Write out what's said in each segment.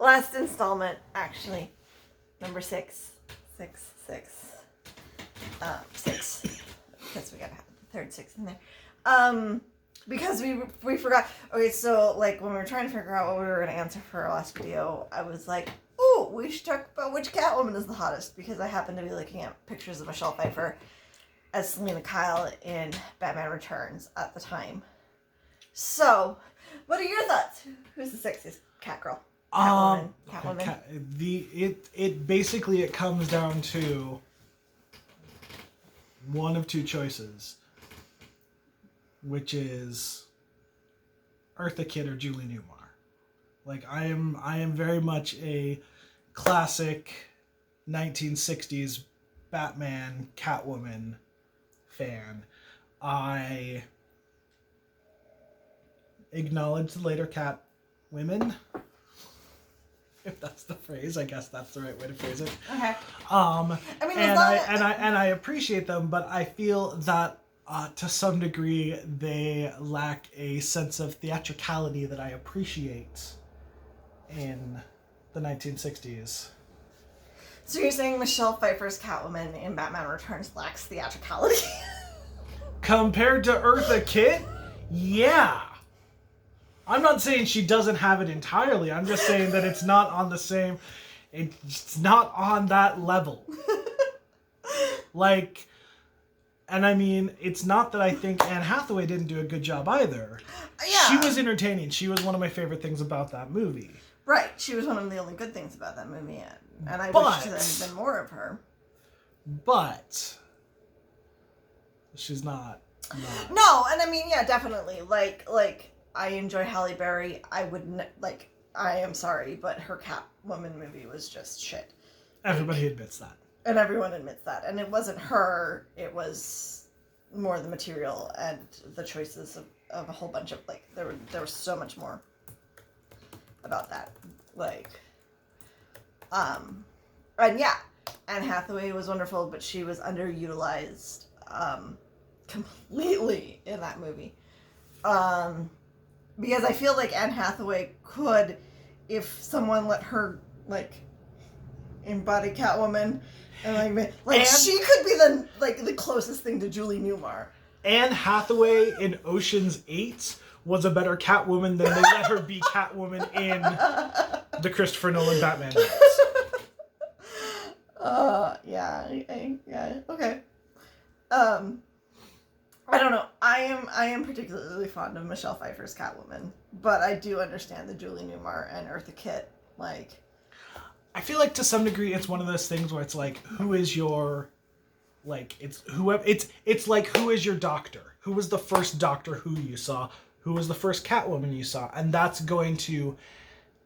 last installment, actually, number 6. 6. 6. Because we gotta have the third 6 in there. Because we forgot. Okay, so like when we were trying to figure out what we were gonna answer for our last video, I was like, "Ooh, we should talk about which Catwoman is the hottest," because I happened to be looking at pictures of Michelle Pfeiffer as Selena Kyle in Batman Returns at the time. So, what are your thoughts? Who's the sexiest Catgirl? Catwoman. It basically comes down to one of two choices, which is Eartha Kitt or Julie Newmar. Like I am very much a classic 1960s Batman Catwoman fan. I acknowledge the later Catwomen, if that's the phrase. I guess that's the right way to phrase it. Okay. I mean, I appreciate them, but I feel that to some degree they lack a sense of theatricality that I appreciate in the 1960s. So you're saying Michelle Pfeiffer's Catwoman in Batman Returns lacks theatricality? Compared to Eartha Kitt? Yeah. I'm not saying she doesn't have it entirely. I'm just saying that it's not on the same... It's not on that level. Like... And I mean, it's not that I think Anne Hathaway didn't do a good job either. Yeah. She was entertaining. She was one of my favorite things about that movie. Right. She was one of the only good things about that movie. And I wish there had been more of her. But... She's not. No, and I mean, yeah, definitely. Like, I enjoy Halle Berry. I wouldn't, I am sorry, but her Catwoman movie was just shit. Everybody admits that. And everyone admits that. And it wasn't her, it was more the material and the choices of a whole bunch of, there was so much more about that. And yeah, Anne Hathaway was wonderful, but she was underutilized, completely in that movie. Because I feel like Anne Hathaway could, if someone let her, embody Catwoman, and she could be the closest thing to Julie Newmar. Anne Hathaway in Ocean's 8 was a better Catwoman than they let her be Catwoman in the Christopher Nolan Batman movies. Yeah, okay. I don't know. I am particularly fond of Michelle Pfeiffer's Catwoman, but I do understand the Julie Newmar and Eartha Kitt, I feel like to some degree it's one of those things where it's like, who is your, it's like, who is your doctor? Who was the first Doctor Who you saw? Who was the first Catwoman you saw? And that's going to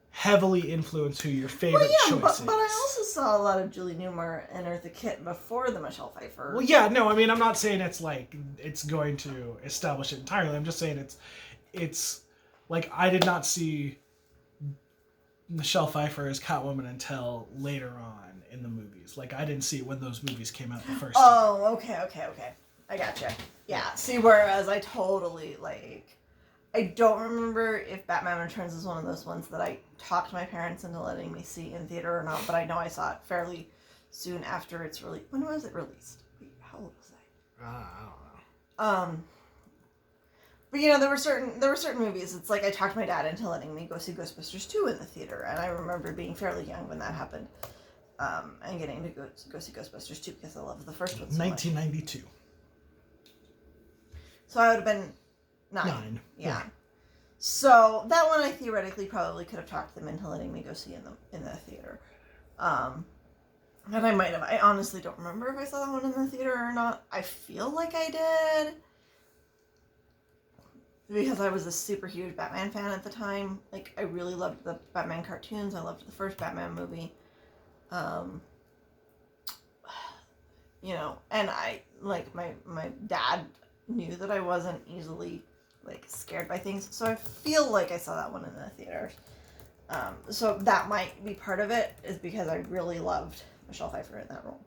heavily influence who your favorite choice is. But I also saw a lot of Julie Newmar and Eartha Kitt before the Michelle Pfeiffer. Well, yeah, no, I mean, I'm not saying it's it's going to establish it entirely. I'm just saying it's I did not see Michelle Pfeiffer as Catwoman until later on in the movies. I didn't see it when those movies came out the first time. Oh, okay. I gotcha. Yeah, see, whereas I totally, I don't remember if Batman Returns is one of those ones that I talked my parents into letting me see in theater or not, but I know I saw it fairly soon after its release. When was it released? Wait, how old was I? I don't know. But there were certain movies. It's I talked my dad into letting me go see Ghostbusters 2 in the theater, and I remember being fairly young when that happened, and getting to go see Ghostbusters 2 because I loved the first one so 1992. much. So I would have been 9. Yeah. So that one I theoretically probably could have talked them into letting me go see in the theater. And I might have. I honestly don't remember if I saw that one in the theater or not. I feel like I did. Because I was a super huge Batman fan at the time. I really loved the Batman cartoons. I loved the first Batman movie. And I, my dad knew that I wasn't easily, scared by things. So I feel like I saw that one in the theaters. So that might be part of it, is because I really loved Michelle Pfeiffer in that role.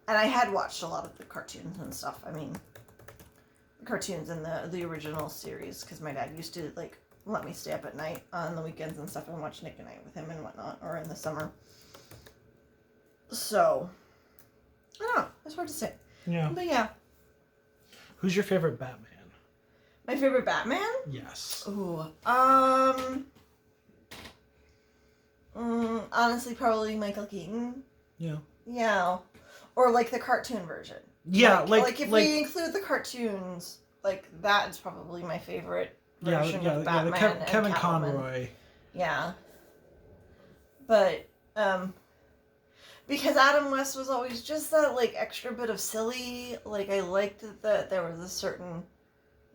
And I had watched a lot of the cartoons and stuff. I mean, the cartoons in the original series, because my dad used to like let me stay up at night on the weekends and stuff and watch Nick at Night with him and whatnot, or in the summer. So I don't know. It's hard to say. Yeah. But yeah. Who's your favorite Batman? My favorite Batman? Yes. Ooh. Honestly, probably Michael Keaton. Yeah. Yeah. Or like the cartoon version. Yeah, like if we include the cartoons, like that is probably my favorite version of Batman. The Kevin and Conroy. Yeah. But because Adam West was always just that like extra bit of silly. Like I liked that there was a certain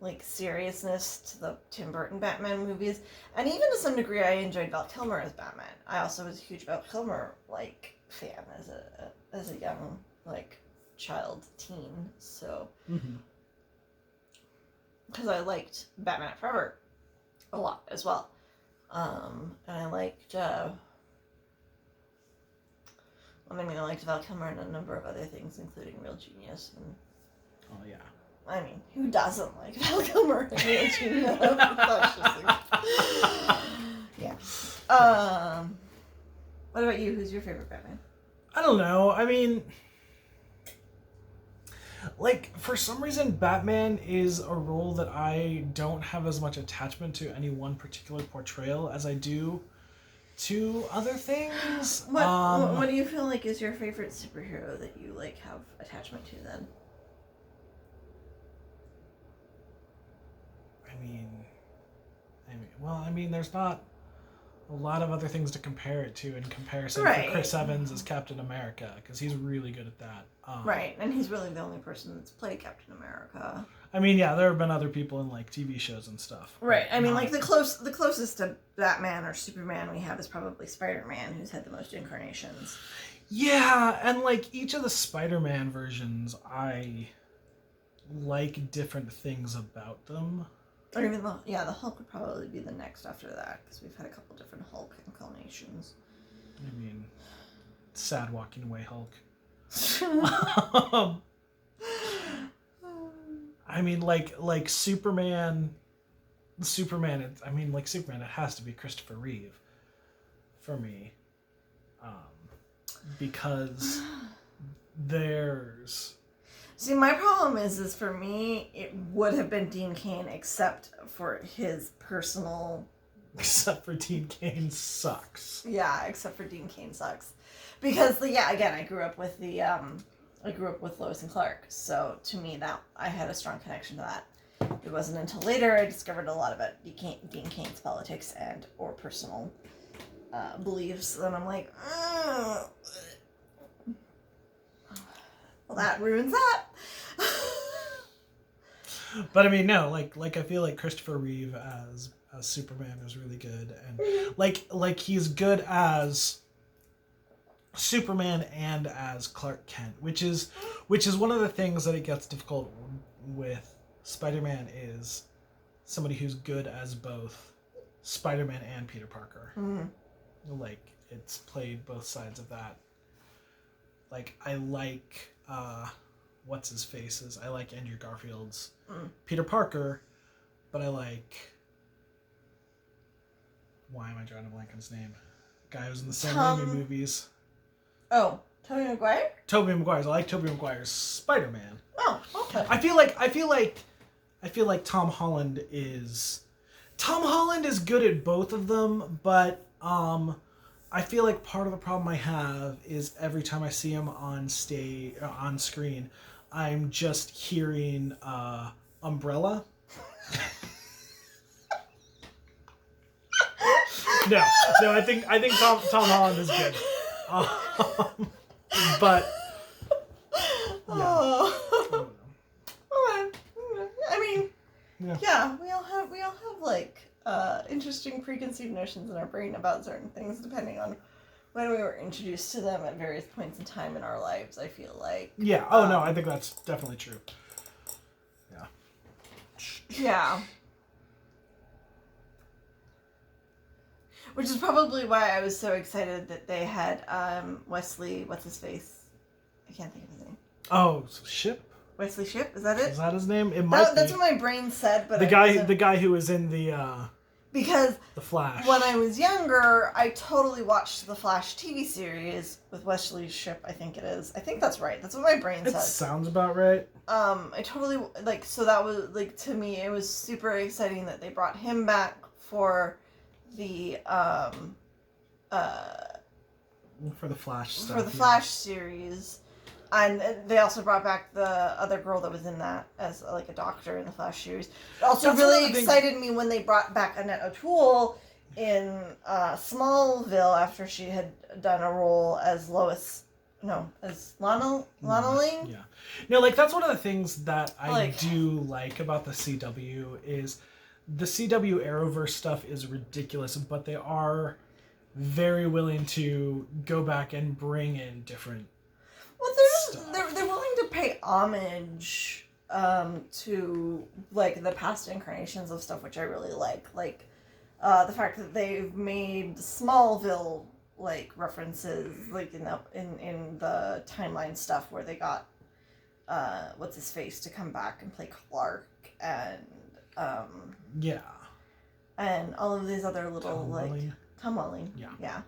like seriousness to the Tim Burton Batman movies, and even to some degree, I enjoyed Val Kilmer as Batman. I also was a huge Val Kilmer like fan as a young like child teen. So because I liked Batman Forever a lot as well, and I liked. I liked Val Kilmer and a number of other things, including Real Genius. And, oh yeah. I mean, who doesn't like Val Kilmer and Real Genius? That's just yeah. What about you? Who's your favorite Batman? I don't know. I mean, like, for some reason, Batman is a role that I don't have as much attachment to any one particular portrayal as I do to other things. What do you feel like is your favorite superhero that you like have attachment to then? I mean, there's not a lot of other things to compare it to in comparison Right. for Chris Evans as Captain America, because he's really good at that. Right, and he's really the only person that's played Captain America. I mean, yeah, there have been other people in like TV shows and stuff. Right, I mean, like the closest to Batman or Superman we have is probably Spider-Man, who's had the most incarnations. Yeah, and like each of the Spider-Man versions, I like different things about them. Or even the Hulk would probably be the next after that, because we've had a couple different Hulk incarnations. I mean, sad walking away Hulk. I mean, like Superman. Superman, it has to be Christopher Reeve for me, because there's. See, my problem is for me, it would have been Dean Cain, except for his personal. Except for Dean Cain sucks. Yeah, except for Dean Cain sucks, because again, I grew up with Lois and Clark, so to me that I had a strong connection to that. It wasn't until later I discovered a lot about Dean Cain's politics and or personal beliefs, and I'm like, well, that ruins that. But I mean, no, like I feel like Christopher Reeve as Superman is really good, and like he's good as Superman and as Clark Kent, which is one of the things that it gets difficult with Spider-Man, is somebody who's good as both Spider-Man and Peter Parker. Like it's played both sides of that. Like I like what's his faces. I like Andrew Garfield's Peter Parker, but I like, why am I drawing a blank on his name? Guy who's in the Sam Raimi movies. Oh, Tobey Maguire? Tobey Maguire. I like Tobey Maguire's Spider-Man. Oh, okay. I feel like Tom Holland is good at both of them, but I feel like part of the problem I have is every time I see him on screen, I'm just hearing Umbrella. No, I think Tom Holland is good. But yeah. Oh. I mean, yeah, we all have like interesting preconceived notions in our brain about certain things, depending on when we were introduced to them at various points in time in our lives. I feel like. Yeah. Oh no, I think that's definitely true. Yeah. Yeah. Which is probably why I was so excited that they had Wesley. What's his face? I can't think of his name. Oh, Ship. Wesley Shipp, is that it? Is that his name? It might That's be. what my brain said, but the guy who was in the because the Flash. when I was younger, I totally watched the Flash TV series with Wesley Shipp. I think it is. I think that's right. That's what my brain It says. sounds about right. I totally like. So that was like, to me, it was super exciting that they brought him back for the For the Flash stuff. for the Flash series. And they also brought back the other girl that was in that as like a doctor in the Flash series. It also That's really another thing. excited me when they brought back Annette O'Toole in Smallville after she had done a role as as Lana Ling. Yeah. No, like that's one of the things that I Like- do like about the CW is the CW Arrowverse stuff is ridiculous, but they are very willing to go back and bring in different. Well, they're willing to pay homage to like the past incarnations of stuff, which I really like. Like the fact that they've made Smallville like references, like in the timeline stuff where they got what's his face to come back and play Clark and Yeah. and all of these other little Tom like Welling. Tom Welling. Yeah.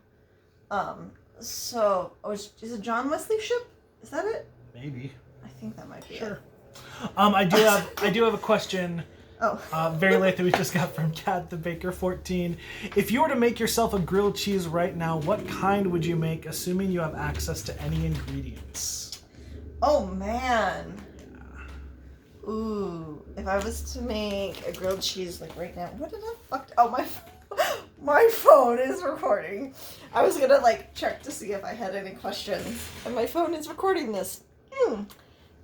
So is it John Wesley Shipp? Is that it? Maybe. I think that might be Sure. it. I do have a question. Oh. Very late that we just got from Cat the Baker 14. If you were to make yourself a grilled cheese right now, what kind would you make, assuming you have access to any ingredients? Oh man. Ooh, if I was to make a grilled cheese like right now, what did I fuck? Oh, my phone is recording. I was gonna like check to see if I had any questions, and my phone is recording this.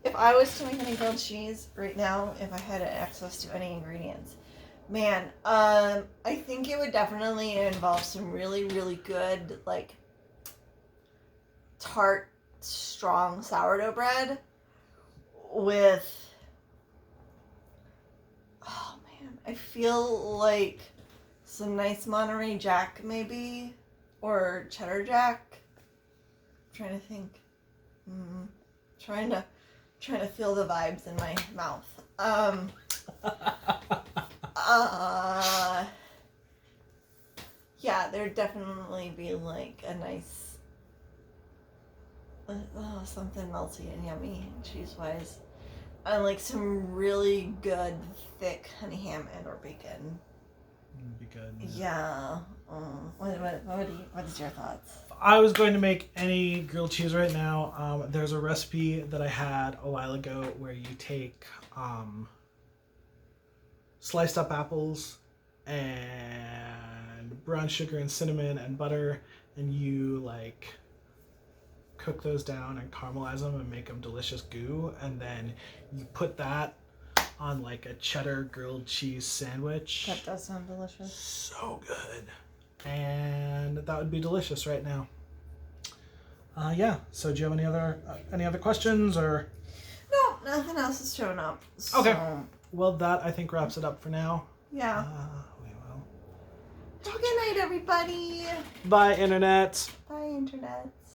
If I was to make any grilled cheese right now, if I had access to any ingredients, man, I think it would definitely involve some really, really good like tart, strong sourdough bread with. Oh man, I feel like some nice Monterey Jack maybe, or cheddar Jack. I'm trying to think. Trying to feel the vibes in my mouth. Yeah, there'd definitely be like a nice, something melty and yummy cheese-wise. And like some really good thick honey ham and or bacon. Would be good. Yeah. What is your thoughts? I was going to make any grilled cheese right now. There's a recipe that I had a while ago where you take sliced up apples and brown sugar and cinnamon and butter, and you like cook those down and caramelize them and make them delicious goo, and then you put that on like a cheddar grilled cheese sandwich. That does sound delicious. So good. And that would be delicious right now. Yeah. So do you have any other questions or? No, nothing else is showing up. So, Okay. Well, that I think wraps it up for now. Yeah. We will. Have a good night, everybody. Bye, internet. Bye, internet.